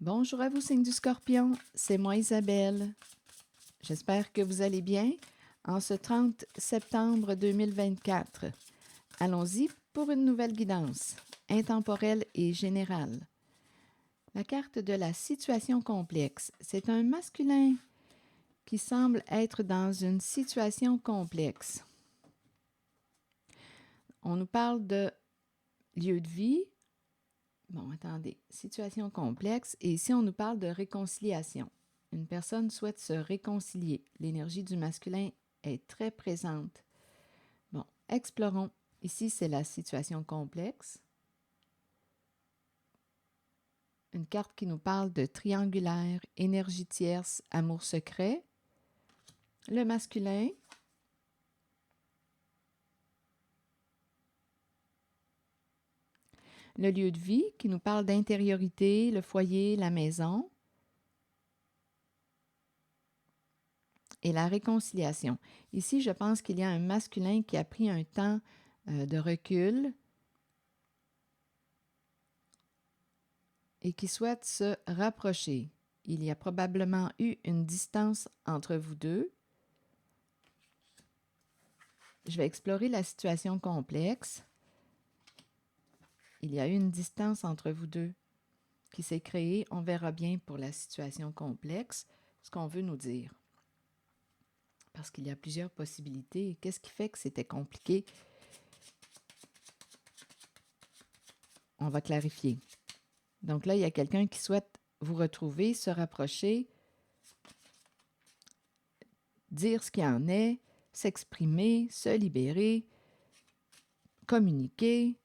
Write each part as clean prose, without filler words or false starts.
Bonjour à vous, signe du Scorpion, c'est moi Isabelle. J'espère que vous allez bien en ce 30 septembre 2024. Allons-y pour une nouvelle guidance, intemporelle et générale. La carte de la situation complexe, c'est un masculin qui semble être dans une situation complexe. On nous parle de lieu de vie. Bon, attendez, situation complexe. Et ici, on nous parle de réconciliation. Une personne souhaite se réconcilier. L'énergie du masculin est très présente. Bon, explorons. Ici, c'est la situation complexe. Une carte qui nous parle de triangulaire, énergie tierce, amour secret. Le masculin. Le lieu de vie qui nous parle d'intériorité, le foyer, la maison. Et la réconciliation. Ici, je pense qu'il y a un masculin qui a pris un temps de recul et qui souhaite se rapprocher. Il y a probablement eu une distance entre vous deux. Je vais explorer la situation complexe. Il y a eu une distance entre vous deux qui s'est créée. On verra bien pour la situation complexe ce qu'on veut nous dire. Parce qu'il y a plusieurs possibilités. Qu'est-ce qui fait que c'était compliqué? On va clarifier. Donc là, il y a quelqu'un qui souhaite vous retrouver, se rapprocher, dire ce qu'il en est, s'exprimer, se libérer, communiquer,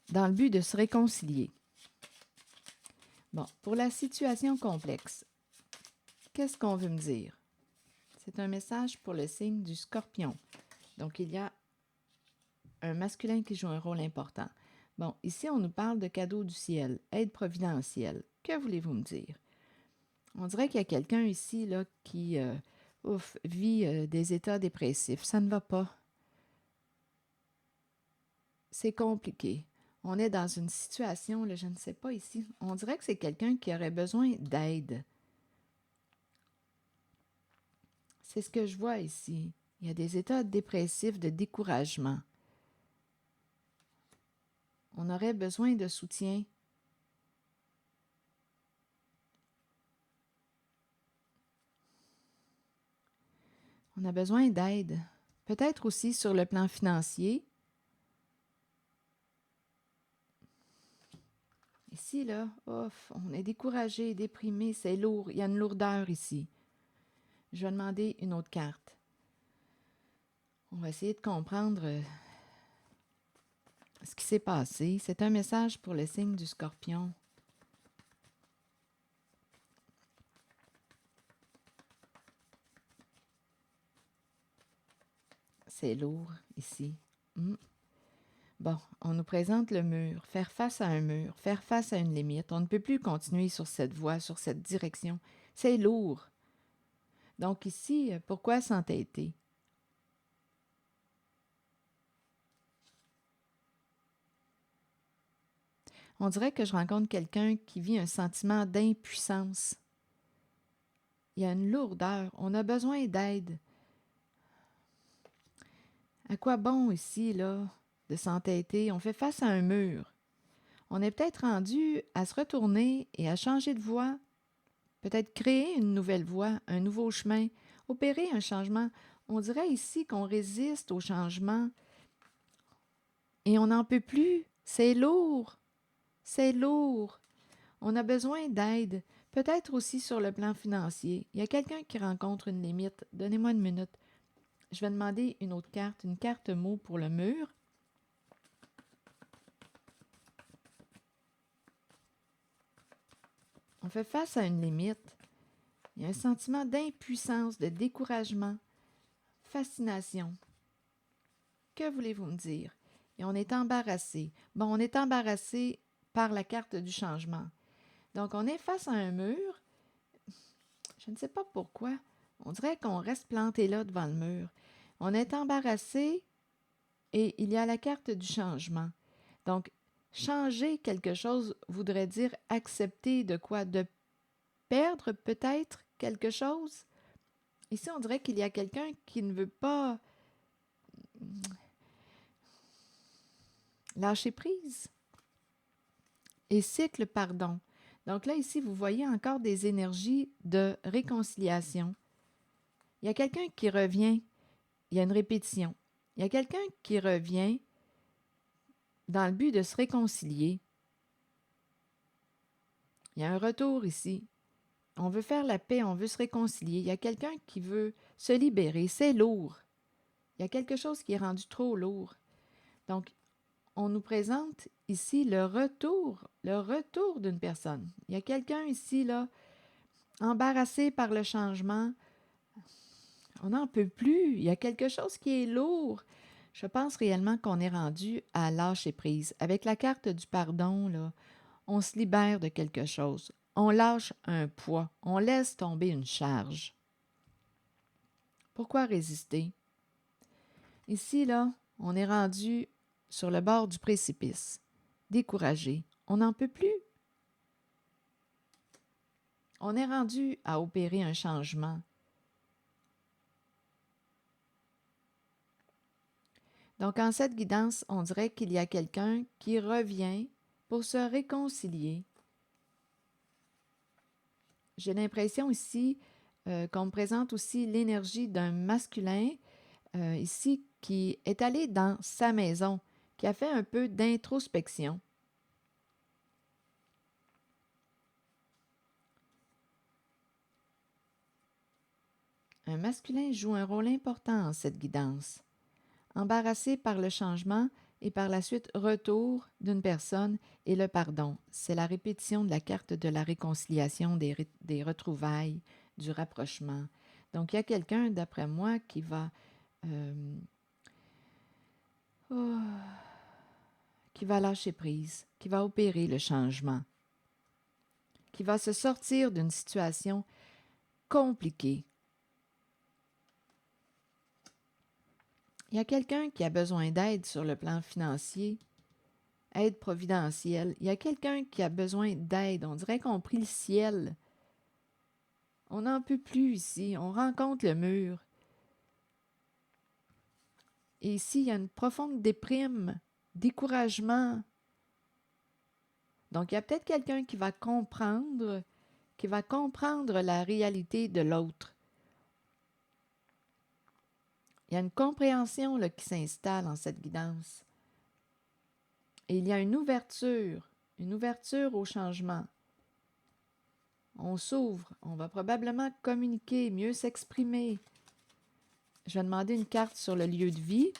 dans le but de se réconcilier. Bon, pour la situation complexe, qu'est-ce qu'on veut me dire? C'est un message pour le signe du Scorpion. Donc, il y a un masculin qui joue un rôle important. Bon, ici, on nous parle de cadeau du ciel, aide providentielle. Que voulez-vous me dire? On dirait qu'il y a quelqu'un ici là, qui vit des états dépressifs. Ça ne va pas. C'est compliqué. On est dans une situation, là, je ne sais pas ici, on dirait que c'est quelqu'un qui aurait besoin d'aide. C'est ce que je vois ici. Il y a des états dépressifs, de découragement. On aurait besoin de soutien. On a besoin d'aide. Peut-être aussi sur le plan financier. Ici, là, on est découragé, déprimé, c'est lourd. Il y a une lourdeur ici. Je vais demander une autre carte. On va essayer de comprendre ce qui s'est passé. C'est un message pour le signe du Scorpion. C'est lourd ici. Bon, on nous présente le mur, faire face à un mur, faire face à une limite. On ne peut plus continuer sur cette voie, sur cette direction. C'est lourd. Donc ici, pourquoi s'entêter? On dirait que je rencontre quelqu'un qui vit un sentiment d'impuissance. Il y a une lourdeur. On a besoin d'aide. À quoi bon ici, là, de s'entêter? On fait face à un mur. On est peut-être rendu à se retourner et à changer de voie. Peut-être créer une nouvelle voie, un nouveau chemin, opérer un changement. On dirait ici qu'on résiste au changement et on n'en peut plus. C'est lourd. C'est lourd. On a besoin d'aide. Peut-être aussi sur le plan financier. Il y a quelqu'un qui rencontre une limite. Donnez-moi une minute. Je vais demander une autre carte, une carte mot pour le mur. On fait face à une limite. Il y a un sentiment d'impuissance, de découragement, fascination. Que voulez-vous me dire? Et on est embarrassé. Bon, on est embarrassé par la carte du changement. Donc, on est face à un mur. Je ne sais pas pourquoi. On dirait qu'on reste planté là devant le mur. On est embarrassé et il y a la carte du changement. Donc, Changer quelque chose voudrait dire accepter de quoi? De perdre peut-être quelque chose? Ici, on dirait qu'il y a quelqu'un qui ne veut pas lâcher prise. Et cycle pardon. Donc là, ici, vous voyez encore des énergies de réconciliation. Il y a quelqu'un qui revient, il y a une répétition. Il y a quelqu'un qui revient dans le but de se réconcilier. Il y a un retour ici. On veut faire la paix, on veut se réconcilier. Il y a quelqu'un qui veut se libérer. C'est lourd. Il y a quelque chose qui est rendu trop lourd. Donc, on nous présente ici le retour d'une personne. Il y a quelqu'un ici, là, embarrassé par le changement. On n'en peut plus. Il y a quelque chose qui est lourd. Je pense réellement qu'on est rendu à lâcher prise. Avec la carte du pardon, là, on se libère de quelque chose. On lâche un poids. On laisse tomber une charge. Pourquoi résister? Ici, là, on est rendu sur le bord du précipice. Découragé. On n'en peut plus. On est rendu à opérer un changement. Donc, en cette guidance, on dirait qu'il y a quelqu'un qui revient pour se réconcilier. J'ai l'impression ici qu'on me présente aussi l'énergie d'un masculin ici qui est allé dans sa maison, qui a fait un peu d'introspection. Un masculin joue un rôle important en cette guidance. Embarrassé par le changement et par la suite retour d'une personne et le pardon. C'est la répétition de la carte de la réconciliation, des retrouvailles, du rapprochement. Donc, il y a quelqu'un, d'après moi, qui va oh, qui va lâcher prise, qui va opérer le changement, qui va se sortir d'une situation compliquée. Il y a quelqu'un qui a besoin d'aide sur le plan financier, aide providentielle. Il y a quelqu'un qui a besoin d'aide. On dirait qu'on prie le ciel. On n'en peut plus ici. On rencontre le mur. Et ici, il y a une profonde déprime, découragement. Donc, il y a peut-être quelqu'un qui va comprendre la réalité de l'autre. Il y a une compréhension là, qui s'installe en cette guidance. Et il y a une ouverture au changement. On s'ouvre, on va probablement communiquer, mieux s'exprimer. Je vais demander une carte sur le lieu de vie.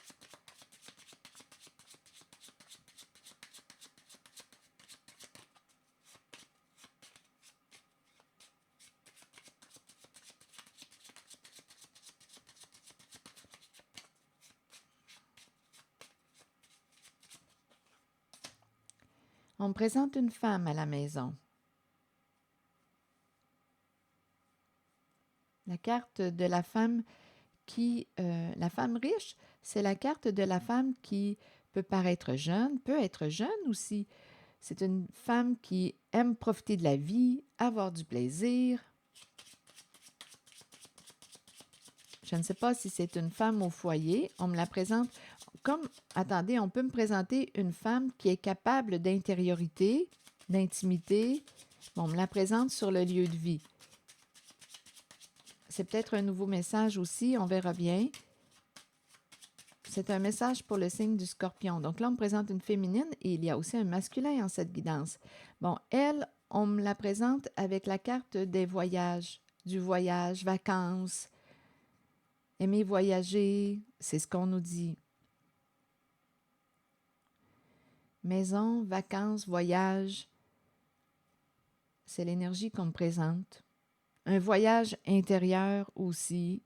On me présente une femme à la maison. La carte de la femme la femme riche, c'est la carte de la femme qui peut paraître jeune, peut être jeune aussi. C'est une femme qui aime profiter de la vie, avoir du plaisir. Je ne sais pas si c'est une femme au foyer. On me la présente comme, attendez, on peut me présenter une femme qui est capable d'intériorité, d'intimité. On me la présente sur le lieu de vie. C'est peut-être un nouveau message aussi, on verra bien. C'est un message pour le signe du Scorpion. Donc là, on me présente une féminine et il y a aussi un masculin en cette guidance. Bon, elle, on me la présente avec la carte des voyages, du voyage, vacances, aimer voyager, c'est ce qu'on nous dit. Maison, vacances, voyage, c'est l'énergie qu'on me présente. Un voyage intérieur aussi.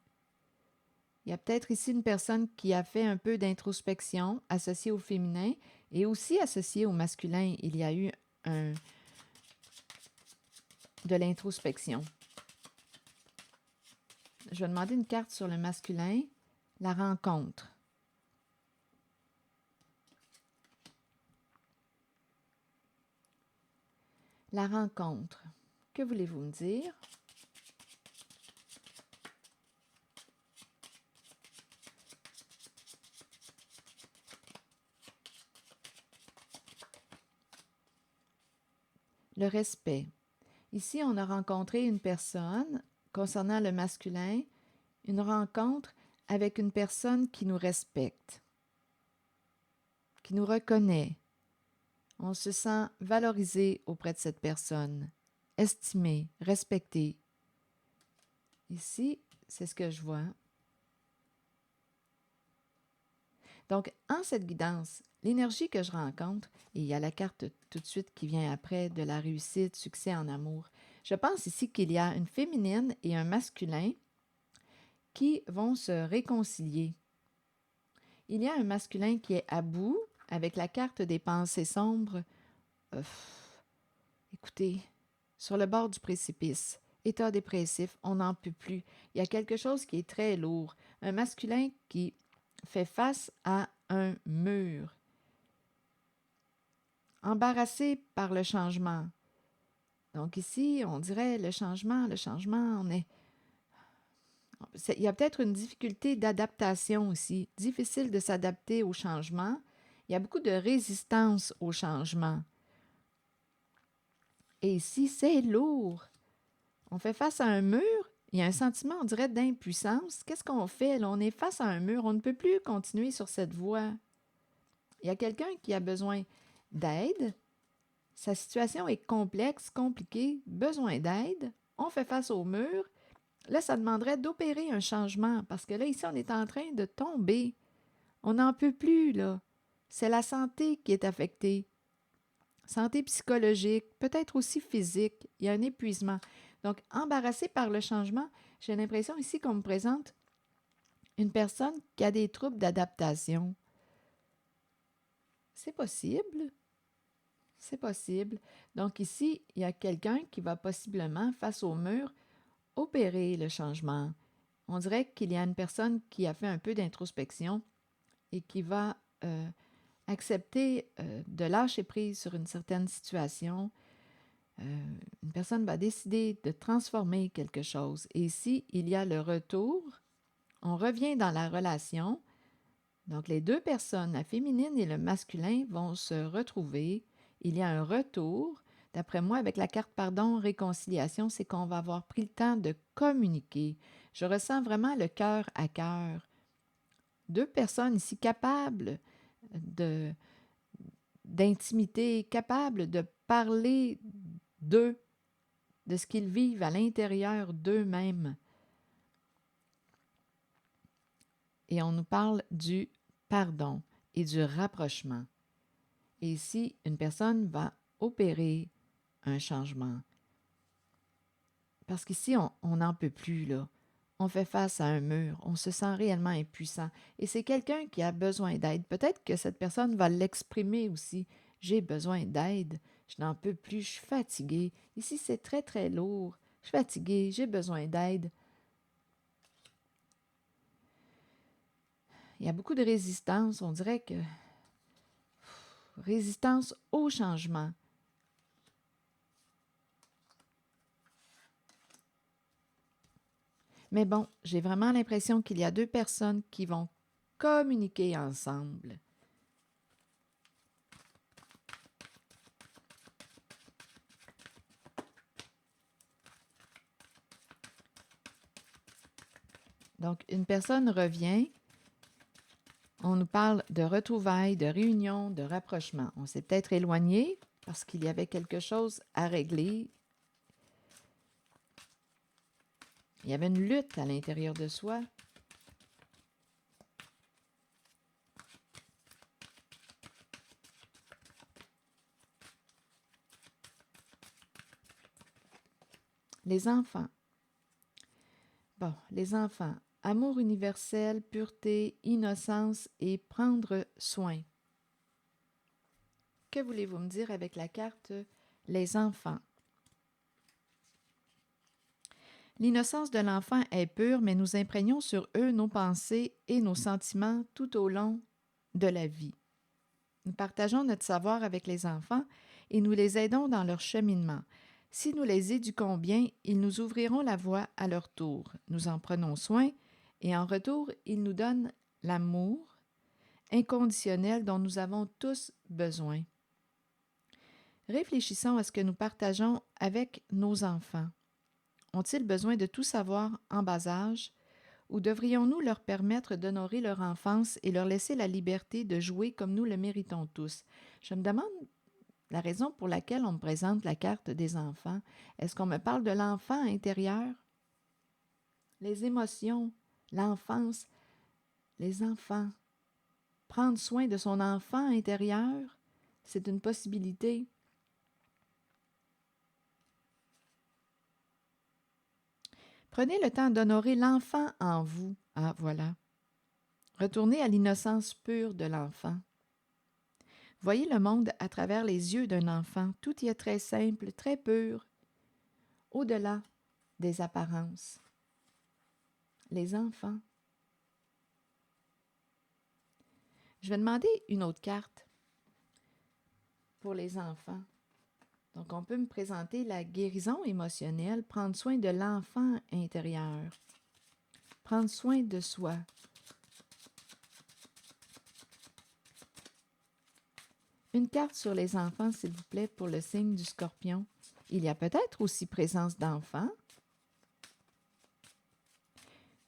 Il y a peut-être ici une personne qui a fait un peu d'introspection associée au féminin et aussi associée au masculin. Il y a eu de l'introspection. Je vais demander une carte sur le masculin. La rencontre. La rencontre. Que voulez-vous me dire? Le respect. Ici, on a rencontré une personne concernant le masculin, une rencontre avec une personne qui nous respecte, qui nous reconnaît. On se sent valorisé auprès de cette personne, estimé, respecté. Ici, c'est ce que je vois. Donc, en cette guidance, l'énergie que je rencontre, et il y a la carte tout de suite qui vient après de la réussite, succès en amour. Je pense ici qu'il y a une féminine et un masculin qui vont se réconcilier. Il y a un masculin qui est à bout avec la carte des pensées sombres. Euh, écoutez, sur le bord du précipice, état dépressif, on n'en peut plus. Il y a quelque chose qui est très lourd. Un masculin qui fait face à un mur. Embarrassé par le changement. Donc ici, on dirait le changement, on est... Il y a peut-être une difficulté d'adaptation aussi, difficile de s'adapter au changement. Il y a beaucoup de résistance au changement. Et ici, c'est lourd. On fait face à un mur, il y a un sentiment, on dirait, d'impuissance. Qu'est-ce qu'on fait? Là, on est face à un mur, on ne peut plus continuer sur cette voie. Il y a quelqu'un qui a besoin d'aide. Sa situation est complexe, compliquée, besoin d'aide. On fait face au mur. Là, ça demanderait d'opérer un changement parce que là, ici, on est en train de tomber. On n'en peut plus, là. C'est la santé qui est affectée. Santé psychologique, peut-être aussi physique. Il y a un épuisement. Donc, embarrassé par le changement, j'ai l'impression ici qu'on me présente une personne qui a des troubles d'adaptation. C'est possible. C'est possible. Donc ici, il y a quelqu'un qui va possiblement, face au mur, opérer le changement. On dirait qu'il y a une personne qui a fait un peu d'introspection et qui va accepter de lâcher prise sur une certaine situation. Une personne va décider de transformer quelque chose. Et ici, il y a le retour. On revient dans la relation. Donc, les deux personnes, la féminine et le masculin, vont se retrouver. Il y a un retour. D'après moi, avec la carte pardon, réconciliation, c'est qu'on va avoir pris le temps de communiquer. Je ressens vraiment le cœur à cœur. Deux personnes ici capables de, d'intimité, capables de parler d'eux, de ce qu'ils vivent à l'intérieur d'eux-mêmes. Et on nous parle du pardon et du rapprochement. Et ici, une personne va opérer un changement. Parce qu'ici, on n'en peut plus, là. On fait face à un mur, on se sent réellement impuissant. Et c'est quelqu'un qui a besoin d'aide. Peut-être que cette personne va l'exprimer aussi. J'ai besoin d'aide, je n'en peux plus, je suis fatiguée. Ici, c'est très, très lourd. Je suis fatiguée, j'ai besoin d'aide. Il y a beaucoup de résistance, on dirait que... Résistance au changement. Mais bon, j'ai vraiment l'impression qu'il y a deux personnes qui vont communiquer ensemble. Donc, une personne revient. On nous parle de retrouvailles, de réunions, de rapprochement. On s'est peut-être éloigné parce qu'il y avait quelque chose à régler. Il y avait une lutte à l'intérieur de soi. Les enfants. Bon, les enfants. Amour universel, pureté, innocence et prendre soin. Que voulez-vous me dire avec la carte les enfants? L'innocence de l'enfant est pure, mais nous imprégnons sur eux nos pensées et nos sentiments tout au long de la vie. Nous partageons notre savoir avec les enfants et nous les aidons dans leur cheminement. Si nous les éduquons bien, ils nous ouvriront la voie à leur tour. Nous en prenons soin et en retour, ils nous donnent l'amour inconditionnel dont nous avons tous besoin. Réfléchissons à ce que nous partageons avec nos enfants. Ont-ils besoin de tout savoir en bas âge ou devrions-nous leur permettre d'honorer leur enfance et leur laisser la liberté de jouer comme nous le méritons tous? Je me demande la raison pour laquelle on me présente la carte des enfants. Est-ce qu'on me parle de l'enfant intérieur? Les émotions, l'enfance, les enfants. Prendre soin de son enfant intérieur, c'est une possibilité. Prenez le temps d'honorer l'enfant en vous. Ah, voilà. Retournez à l'innocence pure de l'enfant. Voyez le monde à travers les yeux d'un enfant. Tout y est très simple, très pur, au-delà des apparences. Les enfants. Je vais demander une autre carte pour les enfants. Donc, on peut me présenter la guérison émotionnelle, prendre soin de l'enfant intérieur, prendre soin de soi. Une carte sur les enfants, s'il vous plaît, pour le signe du Scorpion. Il y a peut-être aussi présence d'enfants,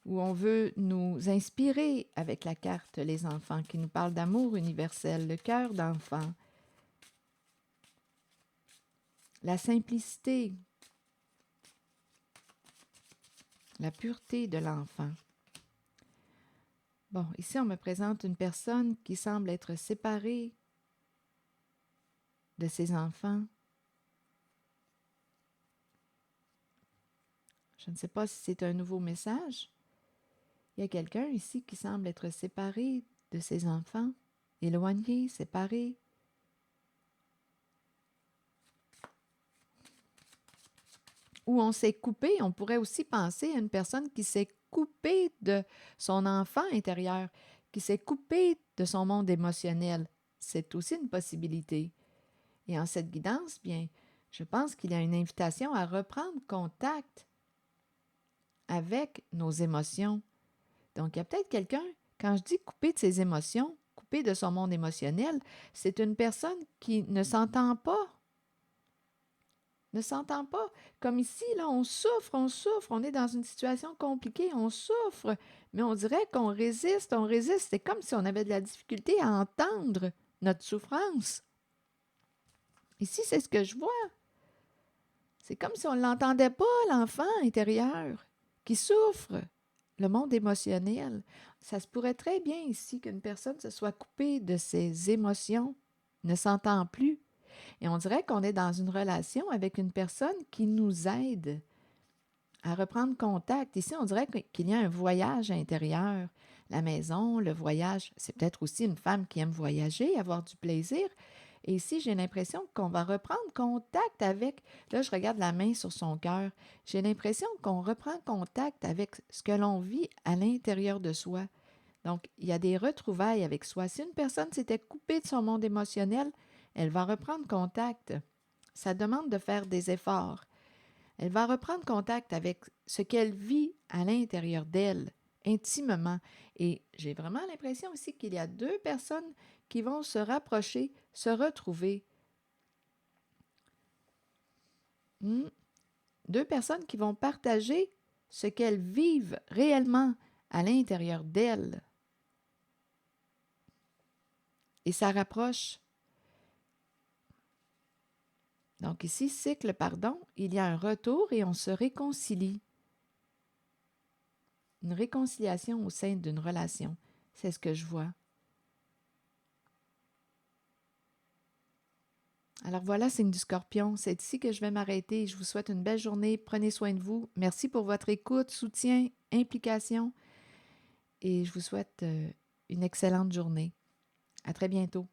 où on veut nous inspirer avec la carte les enfants, qui nous parle d'amour universel, le cœur d'enfant, la simplicité, la pureté de l'enfant. Bon, ici on me présente une personne qui semble être séparée de ses enfants. Je ne sais pas si c'est un nouveau message. Il y a quelqu'un ici qui semble être séparé de ses enfants, éloigné, séparé. Ou on s'est coupé, on pourrait aussi penser à une personne qui s'est coupée de son enfant intérieur, qui s'est coupée de son monde émotionnel. C'est aussi une possibilité. Et en cette guidance, bien, je pense qu'il y a une invitation à reprendre contact avec nos émotions. Donc, il y a peut-être quelqu'un, quand je dis couper de ses émotions, couper de son monde émotionnel, c'est une personne qui ne s'entend pas. Ne s'entend pas. Comme ici, là, on souffre, on est dans une situation compliquée, on souffre, mais on dirait qu'on résiste, on résiste. C'est comme si on avait de la difficulté à entendre notre souffrance. Ici, c'est ce que je vois. C'est comme si on ne l'entendait pas, l'enfant intérieur qui souffre, le monde émotionnel. Ça se pourrait très bien ici qu'une personne se soit coupée de ses émotions, ne s'entend plus. Et on dirait qu'on est dans une relation avec une personne qui nous aide à reprendre contact. Ici, on dirait qu'il y a un voyage intérieur. La maison, le voyage, c'est peut-être aussi une femme qui aime voyager, avoir du plaisir. Et ici, j'ai l'impression qu'on va reprendre contact avec, là, je regarde la main sur son cœur, j'ai l'impression qu'on reprend contact avec ce que l'on vit à l'intérieur de soi. Donc, il y a des retrouvailles avec soi. Si une personne s'était coupée de son monde émotionnel, elle va reprendre contact. Ça demande de faire des efforts. Elle va reprendre contact avec ce qu'elle vit à l'intérieur d'elle, intimement. Et j'ai vraiment l'impression aussi qu'il y a deux personnes qui vont se rapprocher, se retrouver. Deux personnes qui vont partager ce qu'elles vivent réellement à l'intérieur d'elles. Et ça rapproche. Donc ici, cycle, pardon, il y a un retour et on se réconcilie. Une réconciliation au sein d'une relation. C'est ce que je vois. Alors voilà, signe du Scorpion. C'est ici que je vais m'arrêter. Je vous souhaite une belle journée. Prenez soin de vous. Merci pour votre écoute, soutien, implication. Et je vous souhaite une excellente journée. À très bientôt.